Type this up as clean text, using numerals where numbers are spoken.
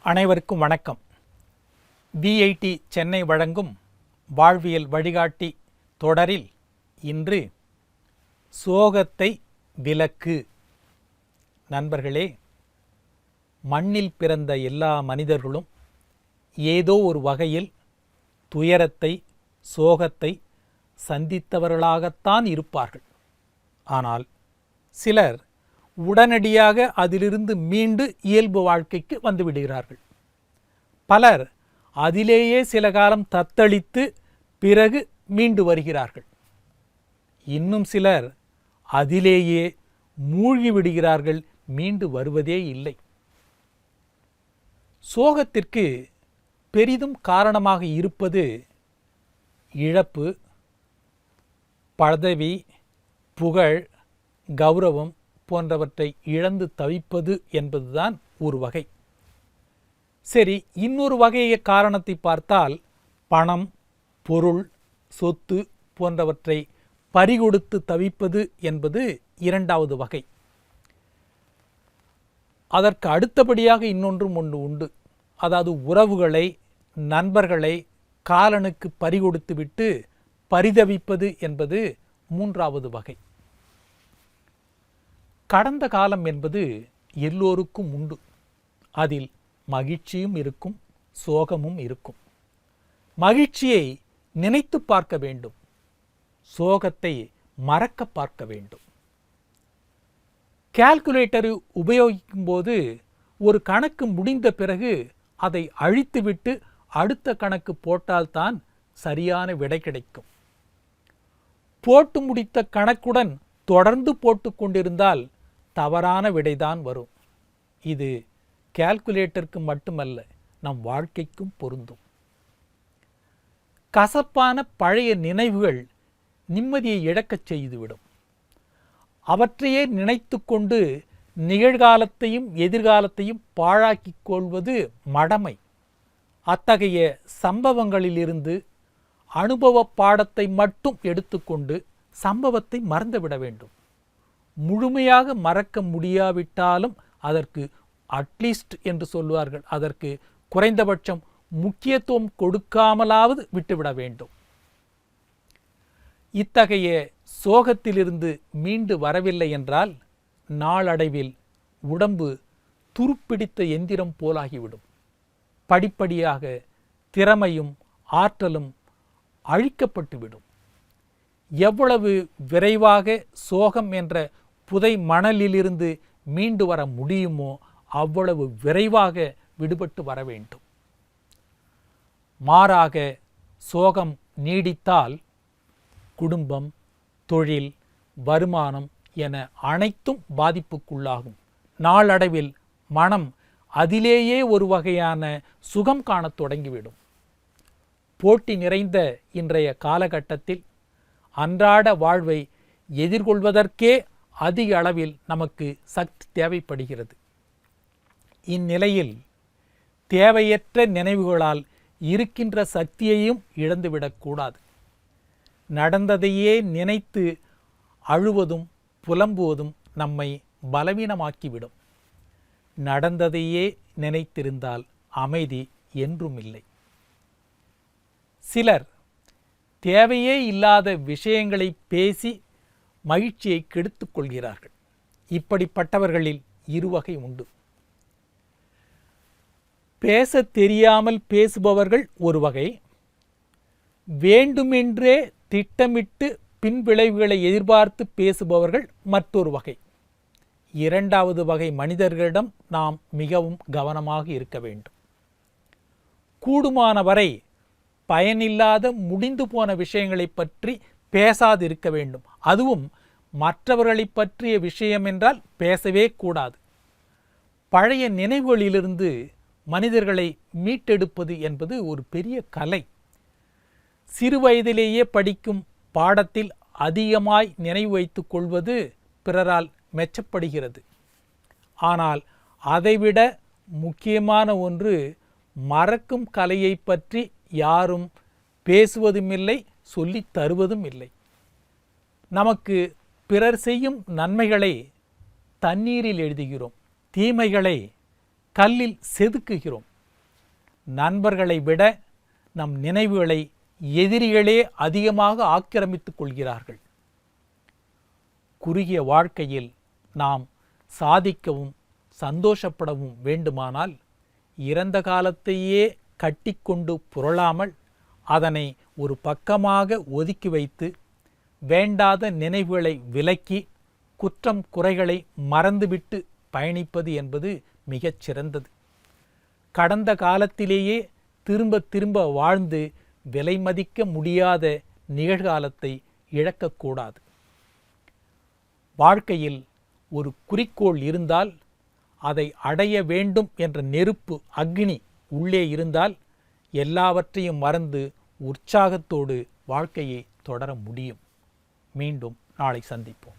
அனைவருக்கும் வணக்கம். VIT சென்னை வழங்கும் வாழ்வியல் வழிகாட்டி தொடரில் இன்று சோகத்தை விலக்கு. நண்பர்களே, மண்ணில் பிறந்த எல்லா மனிதர்களும் ஏதோ ஒரு வகையில் துயரத்தை, சோகத்தை சந்தித்தவர்களாகத்தான் இருப்பார்கள். ஆனால் சிலர் உடனடியாக அதிலிருந்து மீண்டு இயல்பு வாழ்க்கைக்கு வந்துவிடுகிறார்கள். பலர் அதிலேயே சில காலம் தத்தளித்து பிறகு மீண்டு வருகிறார்கள். இன்னும் சிலர் அதிலேயே மூழ்கி விடுகிறார்கள், மீண்டு வருவதே இல்லை. சோகத்திற்கு பெரிதும் காரணமாக இருப்பது இழப்பு, பதவி, புகழ், கௌரவம் போன்றவற்றை இழந்து தவிப்பது என்பதுதான் ஒரு வகை. சரி, இன்னொரு வகையை காரணத்தை பார்த்தால் பணம், பொருள், சொத்து போன்றவற்றை பறிகொடுத்து தவிப்பது என்பது இரண்டாவது வகை. அதற்கு அடுத்தபடியாக இன்னொன்றும் ஒன்று உண்டு. அதாவது உறவுகளை, நண்பர்களை காலனுக்கு பறிகொடுத்து விட்டு பரிதவிப்பது என்பது மூன்றாவது வகை. கடந்த காலம் என்பது எல்லோருக்கும் உண்டு. அதில் மகிழ்ச்சியும் இருக்கும், சோகமும் இருக்கும். மகிழ்ச்சியை நினைத்து பார்க்க வேண்டும், சோகத்தை மறக்க பார்க்க வேண்டும். கால்குலேட்டரை உபயோகிக்கும் போது ஒரு கணக்கு முடிந்த பிறகு அதை அழித்துவிட்டு அடுத்த கணக்கு போட்டால்தான் சரியான விடை கிடைக்கும். போட்டு முடித்த கணக்குடன் தொடர்ந்து போட்டு கொண்டிருந்தால் தவறான விடைதான் வரும். இது கால்குலேட்டருக்கு மட்டுமல்ல, நம் வாழ்க்கைக்கும் பொருந்தும். கசப்பான பழைய நினைவுகள் நிம்மதியை இழக்கச் செய்துவிடும். அவற்றையே நினைத்து கொண்டு நிகழ்காலத்தையும் எதிர்காலத்தையும் பாழாக்கிக் கொள்வது மடமை. அத்தகைய சம்பவங்களிலிருந்து அனுபவ பாடத்தை மட்டும் எடுத்துக்கொண்டு சம்பவத்தை மறந்துவிட வேண்டும். முழுமையாக மறக்க முடியாவிட்டாலும் அதற்கு அட்லீஸ்ட் என்று சொல்வார்கள், அதற்கு குறைந்தபட்சம் முக்கியத்துவம் கொடுக்காமலாவது விட்டுவிட வேண்டும். இத்தகைய சோகத்திலிருந்து மீண்டு வரவில்லை என்றால் நாளடைவில் உடம்பு துருப்பிடித்த எந்திரம் போலாகிவிடும். படிப்படியாக திறமையும் ஆற்றலும் அழிக்கப்பட்டுவிடும். எவ்வளவு விரைவாக சோகம் என்ற புதை மணலிலிருந்து மீண்டு வர முடியுமோ அவ்வளவு விரைவாக விடுபட்டு வர வேண்டும். மாறாக சோகம் நீடித்தால் குடும்பம், தொழில், வருமானம் என அனைத்தும் பாதிப்புக்குள்ளாகும். நாளடைவில் மனம் அதிலேயே ஒரு வகையான சுகம் காணத் தொடங்கிவிடும். போட்டி நிறைந்த இன்றைய காலகட்டத்தில் அன்றாட வாழ்வை எதிர்கொள்வதற்கே அதிக அளவில் நமக்கு சக்தி தேவைப்படுகிறது. இந்நிலையில் தேவையற்ற நினைவுகளால் இருக்கின்ற சக்தியையும் இழந்துவிடக்கூடாது. நடந்ததையே நினைத்து அழுவதும் புலம்புவதும் நம்மை பலவீனமாக்கிவிடும். நடந்ததையே நினைத்திருந்தால் அமைதி என்றும் இல்லை. சிலர் தேவையே இல்லாத விஷயங்களை பேசி மகிழ்ச்சியை கெடுத்துக் கொள்கிறார்கள். இப்படிப்பட்டவர்களில் இருவகை உண்டு. பேச தெரியாமல் பேசுபவர்கள் ஒரு வகை, வேண்டுமென்றே திட்டமிட்டு பின்விளைவுகளை எதிர்பார்த்து பேசுபவர்கள் மற்றொரு வகை. இரண்டாவது வகை மனிதர்களிடம் நாம் மிகவும் கவனமாக இருக்க வேண்டும். கூடுமானவரை பயனில்லாத முடிந்து போன விஷயங்களை பற்றி பேசாதிருக்க வேண்டும். அதுவும் மற்றவர்களை பற்றிய விஷயம் என்றால் பேசவே கூடாது. பழைய நினைவுகளிலிருந்து மனிதர்களை மீட்டெடுப்பது என்பது ஒரு பெரிய கலை. சிறு வயதிலேயே படிக்கும் பாடத்தில் அதிகமாய் நினைவு வைத்து கொள்வது பிறரால் மெச்சப்படுகிறது. ஆனால் அதைவிட முக்கியமான ஒன்று மறக்கும் கலையை பற்றி யாரும் பேசுவதுமில்லை, சொல்லித் தருவதும் இல்லை. நமக்கு பிறர் செய்யும் நன்மைகளை தண்ணீரில் எழுதுகிறோம், தீமைகளை கல்லில் செதுக்குகிறோம். நண்பர்களை விட நம் நினைவுகளை எதிரிகளே அதிகமாக ஆக்கிரமித்துக் கொள்கிறார்கள். குறுகிய வாழ்க்கையில் நாம் சாதிக்கவும் சந்தோஷப்படவும் வேண்டுமானால் இறந்த காலத்தையே கட்டிக்கொண்டு புரளாமல் அதனை ஒரு பக்கமாக ஒதுக்கி வைத்து வேண்டாத நினைவுகளை விலக்கி குற்றம் குறைகளை மறந்துவிட்டு பயணிப்பது என்பது மிகச் சிறந்தது. கடந்த காலத்திலேயே திரும்ப திரும்ப வாழ்ந்து விலை மதிக்க முடியாத நிகழ்காலத்தை இழக்கக்கூடாது. வாழ்க்கையில் ஒரு குறிக்கோள் இருந்தால் அதை அடைய வேண்டும் என்ற நெருப்பு அக்னி உள்ளே இருந்தால் எல்லாவற்றையும் மறந்து உற்சாகத்தோடு வாழ்க்கையை தொடர முடியும். மீண்டும் நாளை சந்திப்போம்.